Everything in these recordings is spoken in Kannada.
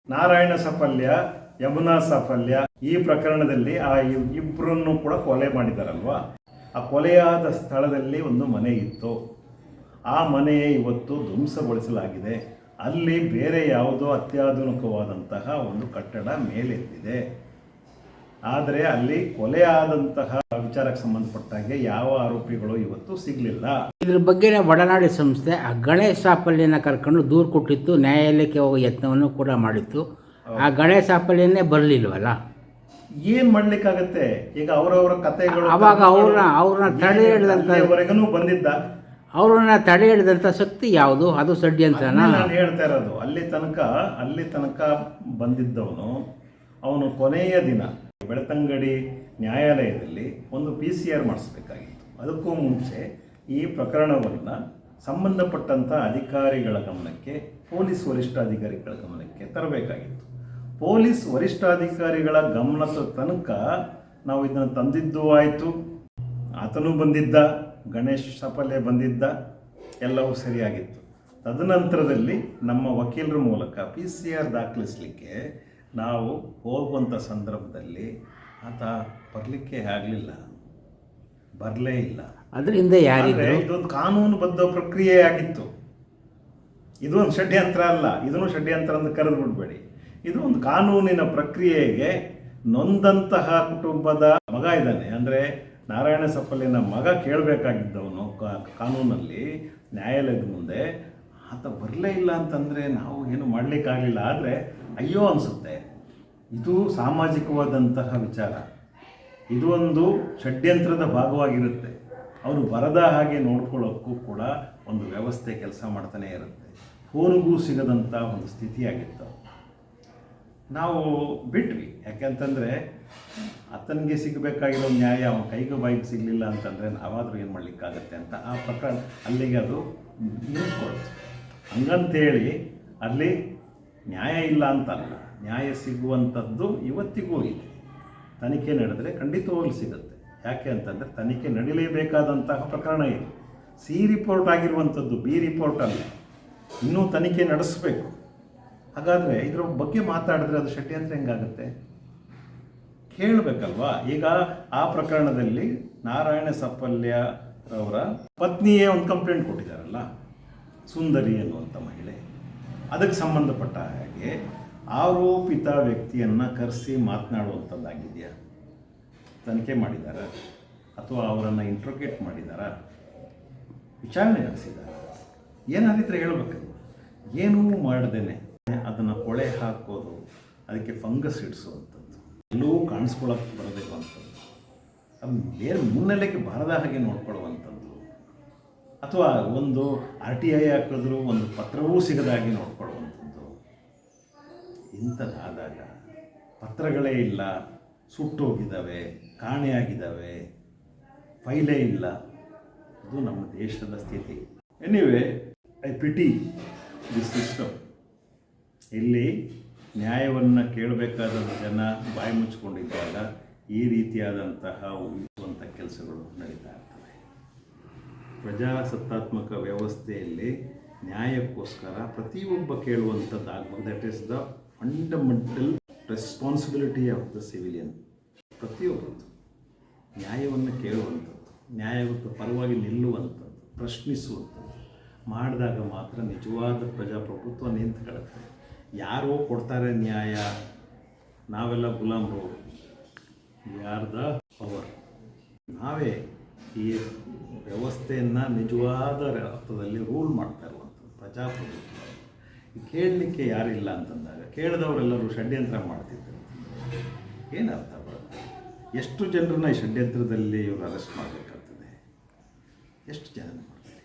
ನಾರಾಯಣ ಸಾಫಲ್ಯ, ಯಮುನಾ ಸಾಫಲ್ಯ ಈ ಪ್ರಕರಣದಲ್ಲಿ ಆ ಇಬ್ಬರನ್ನು ಕೂಡ ಕೊಲೆ ಮಾಡಿದಾರಲ್ವಾ. ಆ ಕೊಲೆಯಾದ ಸ್ಥಳದಲ್ಲಿ ಒಂದು ಮನೆ ಇತ್ತು. ಆ ಮನೆಯೇ ಇವತ್ತು ಧ್ವಂಸಗೊಳಿಸಲಾಗಿದೆ. ಅಲ್ಲಿ ಬೇರೆ ಯಾವುದೋ ಅತ್ಯಾಧುನಿಕವಾದಂತಹ ಒಂದು ಕಟ್ಟಡ ಮೇಲೆದ್ದಿದೆ. ಆದರೆ ಅಲ್ಲಿ ಕೊಲೆಯಾದಂತಹ ವಿಚಾರಕ್ಕೆ ಸಂಬಂಧಪಟ್ಟಾಗೆ ಯಾವ ಆರೋಪಿಗಳು ಇವತ್ತು ಸಿಗಲಿಲ್ಲ. ಇದ್ರ ಬಗ್ಗೆ ಒಡನಾಡಿ ಸಂಸ್ಥೆ ಆ ಗಣೇಶ್ ಸಾಫಲ್ಯನ ಕರ್ಕೊಂಡು ದೂರು ಕೊಟ್ಟಿತ್ತು, ನ್ಯಾಯಾಲಯಕ್ಕೆ ಹೋಗೋ ಯತ್ನವನ್ನು ಕೂಡ ಮಾಡಿತ್ತು. ಆ ಗಣೇಶ್ ಸಾಫಲ್ಯನೇ ಬರಲಿಲ್ವಲ್ಲ, ಏನು ಮಾಡ್ಲಿಕ್ಕಾಗತ್ತೆ? ಈಗ ಅವರವರ ಕಥೆಗಳು ಅವಾಗ ಅವ್ರನ್ನ ತಡೆ ಹಿಡಿದಂಥವರೆಗೂ ಬಂದಿದ್ದ ಅವ್ರನ್ನ ತಡೆ ಹಿಡಿದಂಥ ಶಕ್ತಿ ಯಾವುದು? ಅದು ಷಡ್ಯಂತ್ರನ. ನಾನು ಹೇಳ್ತಾ ಇರೋದು ಅಲ್ಲಿ ತನಕ ಬಂದಿದ್ದವನು ಅವನು ಕೊನೆಯ ದಿನ ಬೆಳ್ತಂಗಡಿ ನ್ಯಾಯಾಲಯದಲ್ಲಿ ಒಂದು PCR ಮಾಡಿಸ್ಬೇಕಾಗಿತ್ತು. ಅದಕ್ಕೂ ಮುಂಚೆ ಈ ಪ್ರಕರಣವನ್ನು ಸಂಬಂಧಪಟ್ಟಂಥ ಅಧಿಕಾರಿಗಳ ಗಮನಕ್ಕೆ, ಪೊಲೀಸ್ ವರಿಷ್ಠಾಧಿಕಾರಿಗಳ ಗಮನಕ್ಕೆ ತರಬೇಕಾಗಿತ್ತು. ಪೊಲೀಸ್ ವರಿಷ್ಠಾಧಿಕಾರಿಗಳ ಗಮನದ ತನಕ ನಾವು ಇದನ್ನು ತಂದಿದ್ದು ಆಯಿತು. ಆತನೂ ಬಂದಿದ್ದ, ಗಣೇಶ್ ಸಾಫಲ್ಯ ಬಂದಿದ್ದ, ಎಲ್ಲವೂ ಸರಿಯಾಗಿತ್ತು. ತದನಂತರದಲ್ಲಿ ನಮ್ಮ ವಕೀಲರ ಮೂಲಕ PCR ದಾಖಲಿಸಲಿಕ್ಕೆ ನಾವು ಹೋಗುವಂಥ ಸಂದರ್ಭದಲ್ಲಿ ಆತ ಬರಲಿಕ್ಕೆ ಆಗಲಿಲ್ಲ, ಬರಲೇ ಇಲ್ಲ. ಅದರಿಂದ ಯಾರಿಗೆ ಇದೊಂದು ಕಾನೂನುಬದ್ಧ ಪ್ರಕ್ರಿಯೆ ಆಗಿತ್ತು. ಇದು ಒಂದು ಷಡ್ಯಂತ್ರ ಅಲ್ಲ. ಇದನ್ನು ಷಡ್ಯಂತ್ರ ಅಂತ ಕರೆದು ಬಿಡಬೇಡಿ. ಇದು ಒಂದು ಕಾನೂನಿನ ಪ್ರಕ್ರಿಯೆಗೆ ನೊಂದಂತಹ ಕುಟುಂಬದ ಮಗ ಇದ್ದಾನೆ. ಅಂದರೆ ನಾರಾಯಣ ಸಾಫಲ್ಯನ ಮಗ ಕೇಳಬೇಕಾಗಿದ್ದವನು ಕಾನೂನಲ್ಲಿ ನ್ಯಾಯಾಲಯದ ಮುಂದೆ, ಆತ ಬರಲೇ ಇಲ್ಲ ಅಂತಂದರೆ ನಾವು ಏನು ಮಾಡಲಿಕ್ಕಾಗಲಿಲ್ಲ. ಆದರೆ ಅಯ್ಯೋ ಅನಿಸುತ್ತೆ. ಇದು ಸಾಮಾಜಿಕವಾದಂತಹ ವಿಚಾರ. ಇದು ಒಂದು ಷಡ್ಯಂತ್ರದ ಭಾಗವಾಗಿರುತ್ತೆ. ಅವರು ಬರದ ಹಾಗೆ ನೋಡ್ಕೊಳ್ಳೋಕ್ಕೂ ಕೂಡ ಒಂದು ವ್ಯವಸ್ಥೆ ಕೆಲಸ ಮಾಡ್ತಾನೆ ಇರುತ್ತೆ. ಫೋನ್ಗೂ ಸಿಗದಂಥ ಒಂದು ಸ್ಥಿತಿಯಾಗಿತ್ತು. ನಾವು ಬಿಟ್ವಿ. ಯಾಕೆಂತಂದರೆ ಆತನಿಗೆ ಸಿಗಬೇಕಾಗಿರೋ ನ್ಯಾಯ ಅವನ ಕೈಗೂ ಬಾಯಿಗೆ ಸಿಗಲಿಲ್ಲ ಅಂತಂದರೆ ನಾವಾದರೂ ಏನು ಮಾಡಲಿಕ್ಕಾಗತ್ತೆ ಅಂತ ಆ ಪ್ರಕರಣ ಅಲ್ಲಿಗೆ ಅದು ನಿಂತ್ಕೊಳ್ತು. ಹಂಗಂತೇಳಿ ಅಲ್ಲಿ ನ್ಯಾಯ ಇಲ್ಲ ಅಂತಲ್ಲ, ನ್ಯಾಯ ಸಿಗುವಂಥದ್ದು ಇವತ್ತಿಗೂ ಇದೆ. ತನಿಖೆ ನಡೆದರೆ ಖಂಡಿತವಾಗ್ಲೂ ಸಿಗುತ್ತೆ. ಯಾಕೆ ಅಂತಂದರೆ ತನಿಖೆ ನಡೀಲೇಬೇಕಾದಂತಹ ಪ್ರಕರಣ ಇದು. C ರಿಪೋರ್ಟ್ ಆಗಿರುವಂಥದ್ದು, B ರಿಪೋರ್ಟ್ ಅಲ್ಲ. ಇನ್ನೂ ತನಿಖೆ ನಡೆಸಬೇಕು. ಹಾಗಾದರೆ ಇದರ ಬಗ್ಗೆ ಮಾತಾಡಿದ್ರೆ ಅದು ಷಡ್ಯಂತ್ರ ಹೆಂಗಾಗುತ್ತೆ? ಕೇಳಬೇಕಲ್ವಾ? ಈಗ ಆ ಪ್ರಕರಣದಲ್ಲಿ ನಾರಾಯಣ ಸಾಫಲ್ಯ ಅವರ ಪತ್ನಿಯೇ ಒಂದು ಕಂಪ್ಲೇಂಟ್ ಕೊಟ್ಟಿದ್ದಾರಲ್ಲ, ಸುಂದರಿ ಅನ್ನುವಂಥ ಮಹಿಳೆ. ಅದಕ್ಕೆ ಸಂಬಂಧಪಟ್ಟ ಹಾಗೆ ಆರೋಪಿತ ವ್ಯಕ್ತಿಯನ್ನು ಕರೆಸಿ ಮಾತನಾಡುವಂಥದ್ದಾಗಿದೆಯಾ? ತನಿಖೆ ಮಾಡಿದಾರ ಅಥವಾ ಅವರನ್ನು ಇಂಟ್ರೋಗೇಟ್ ಮಾಡಿದಾರ? ವಿಚಾರಣೆ ನಡೆಸಿದಾರ? ಏನಾದಿದ್ರೆ ಹೇಳಬೇಕಲ್ಲ. ಏನೂ ಮಾಡ್ದೇನೆ ಅದನ್ನು ಕೊಳೆ ಹಾಕೋದು, ಅದಕ್ಕೆ ಫಂಗಸ್ ಇಡಿಸುವಂಥದ್ದು, ಎಲ್ಲೂ ಕಾಣಿಸ್ಕೊಳ್ಳೋಕ್ಕೆ ಬರಬೇಕು ಅಂಥದ್ದು, ಅದು ಬೇರೆ ಮುನ್ನೆಲೆಗೆ ಬಾರದ ಹಾಗೆ ನೋಡ್ಕೊಳ್ಳುವಂಥದ್ದು, ಅಥವಾ ಒಂದು RTI ಹಾಕಿದ್ರು ಒಂದು ಪತ್ರವೂ ಸಿಗದಾಗಿ ನೋಡ್ಕೊಳ್ಳುವಂಥದ್ದು. ಇಂಥದ್ದಾದಾಗ ಪತ್ರಗಳೇ ಇಲ್ಲ, ಸುಟ್ಟೋಗಿದ್ದಾವೆ, ಕಾಣೆಯಾಗಿದ್ದಾವೆ, ಫೈಲೇ ಇಲ್ಲ. ಇದು ನಮ್ಮ ದೇಶದ ಸ್ಥಿತಿ. Anyway, I PT this system. ಇಲ್ಲಿ ನ್ಯಾಯವನ್ನು ಕೇಳಬೇಕಾದ ಜನ ಬಾಯಿ ಮುಚ್ಚಿಕೊಂಡಿದ್ದಾಗ ಈ ರೀತಿಯಾದಂತಹ ಊಹಿಸುವಂಥ ಕೆಲಸಗಳು ನಡೀತಾ ಇರ್ತವೆ. ಪ್ರಜಾಸತ್ತಾತ್ಮಕ ವ್ಯವಸ್ಥೆಯಲ್ಲಿ ನ್ಯಾಯಕ್ಕೋಸ್ಕರ ಪ್ರತಿಯೊಬ್ಬ ಕೇಳುವಂಥದ್ದಾಗಬೇಕು. That is the fundamental responsibility of the civilian. ಪ್ರತಿಯೊಬ್ಬರದ್ದು ನ್ಯಾಯವನ್ನು ಕೇಳುವಂಥದ್ದು, ನ್ಯಾಯದ ಪರವಾಗಿ ನಿಲ್ಲುವಂಥದ್ದು, ಪ್ರಶ್ನಿಸುವಂಥದ್ದು ಮಾಡಿದಾಗ ಮಾತ್ರ ನಿಜವಾದ ಪ್ರಜಾಪ್ರಭುತ್ವ ನಿಂತ್ಕೊಳ್ಳುತ್ತೆ. ಯಾರೋ ಕೊಡ್ತಾರೆ ನ್ಯಾಯ, ನಾವೆಲ್ಲ ಗುಲಾಮರು. ಯಾರ್ ದ ಪವರ್? ನಾವೇ ಈ ವ್ಯವಸ್ಥೆಯನ್ನು ನಿಜವಾದ ಅರ್ಥದಲ್ಲಿ ರೂಲ್ ಮಾಡ್ತಾ ಇರುವಂಥದ್ದು ಪ್ರಜಾಪ್ರಭುತ್ವ. ಕೇಳಲಿಕ್ಕೆ ಯಾರಿಲ್ಲ ಅಂತಂದಾಗ ಕೇಳಿದವರೆಲ್ಲರೂ ಷಡ್ಯಂತ್ರ ಮಾಡ್ತಿದ್ದರು. ಏನು ಅರ್ಥ ಬರುತ್ತೆ? ಎಷ್ಟು ಜನರನ್ನ ಈ ಷಡ್ಯಂತ್ರದಲ್ಲಿ ಇವರು ಅರೆಸ್ಟ್ ಮಾಡಬೇಕಾಗ್ತದೆ? ಎಷ್ಟು ಜನ ಮಾಡ್ತಾರೆ?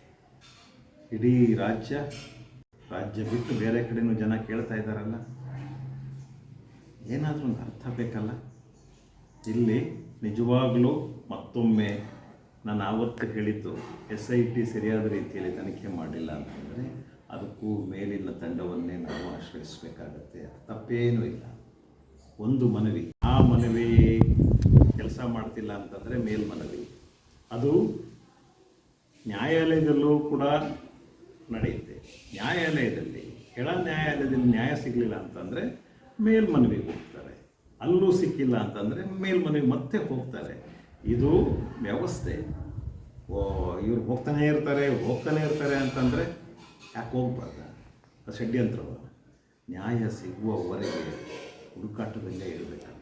ಇಡೀ ರಾಜ್ಯ ಬಿಟ್ಟು ಬೇರೆ ಕಡೆಯೂ ಜನ ಕೇಳ್ತಾ ಇದ್ದಾರಲ್ಲ. ಏನಾದರೂ ಒಂದು ಅರ್ಥ ಬೇಕಲ್ಲ. ಇಲ್ಲಿ ನಿಜವಾಗಲೂ ಮತ್ತೊಮ್ಮೆ ನಾನು ಆವತ್ತು ಹೇಳಿದ್ದು, SIT ಸರಿಯಾದ ರೀತಿಯಲ್ಲಿ ತನಿಖೆ ಮಾಡಿಲ್ಲ ಅಂತಂದರೆ ಅದಕ್ಕೂ ಮೇಲಿನ ತಂಡವನ್ನೇ ನಾವು ಆಶ್ರಯಿಸಬೇಕಾಗತ್ತೆ. ತಪ್ಪೇನೂ ಇಲ್ಲ. ಒಂದು ಮನವಿ, ಆ ಮನವಿ ಕೆಲಸ ಮಾಡ್ತಿಲ್ಲ ಅಂತಂದರೆ ಮೇಲ್ಮನವಿ, ಅದು ನ್ಯಾಯಾಲಯದಲ್ಲೂ ಕೂಡ ನಡೆಯುತ್ತೆ. ನ್ಯಾಯಾಲಯದಲ್ಲಿ ಕೆಳ ನ್ಯಾಯಾಲಯದಲ್ಲಿ ನ್ಯಾಯ ಸಿಗಲಿಲ್ಲ ಅಂತಂದರೆ ಮೇಲ್ಮನವಿಗೆ ಹೋಗ್ತಾರೆ. ಅಲ್ಲೂ ಸಿಕ್ಕಿಲ್ಲ ಅಂತಂದರೆ ಮೇಲ್ಮನವಿಗೆ ಮತ್ತೆ ಹೋಗ್ತಾರೆ. ಇದು ವ್ಯವಸ್ಥೆ. ಇವ್ರು ಹೋಗ್ತಾನೆ ಇರ್ತಾರೆ ಅಂತಂದರೆ ಯಾಕೆ ಹೋಗ್ಬಾರ್ದು? ಅದು ಷಡ್ಯಂತ್ರವ. ನ್ಯಾಯ ಸಿಗುವವರೆಗೆ ಹುಡುಕಾಟದಲ್ಲೇ ಇರಬೇಕು.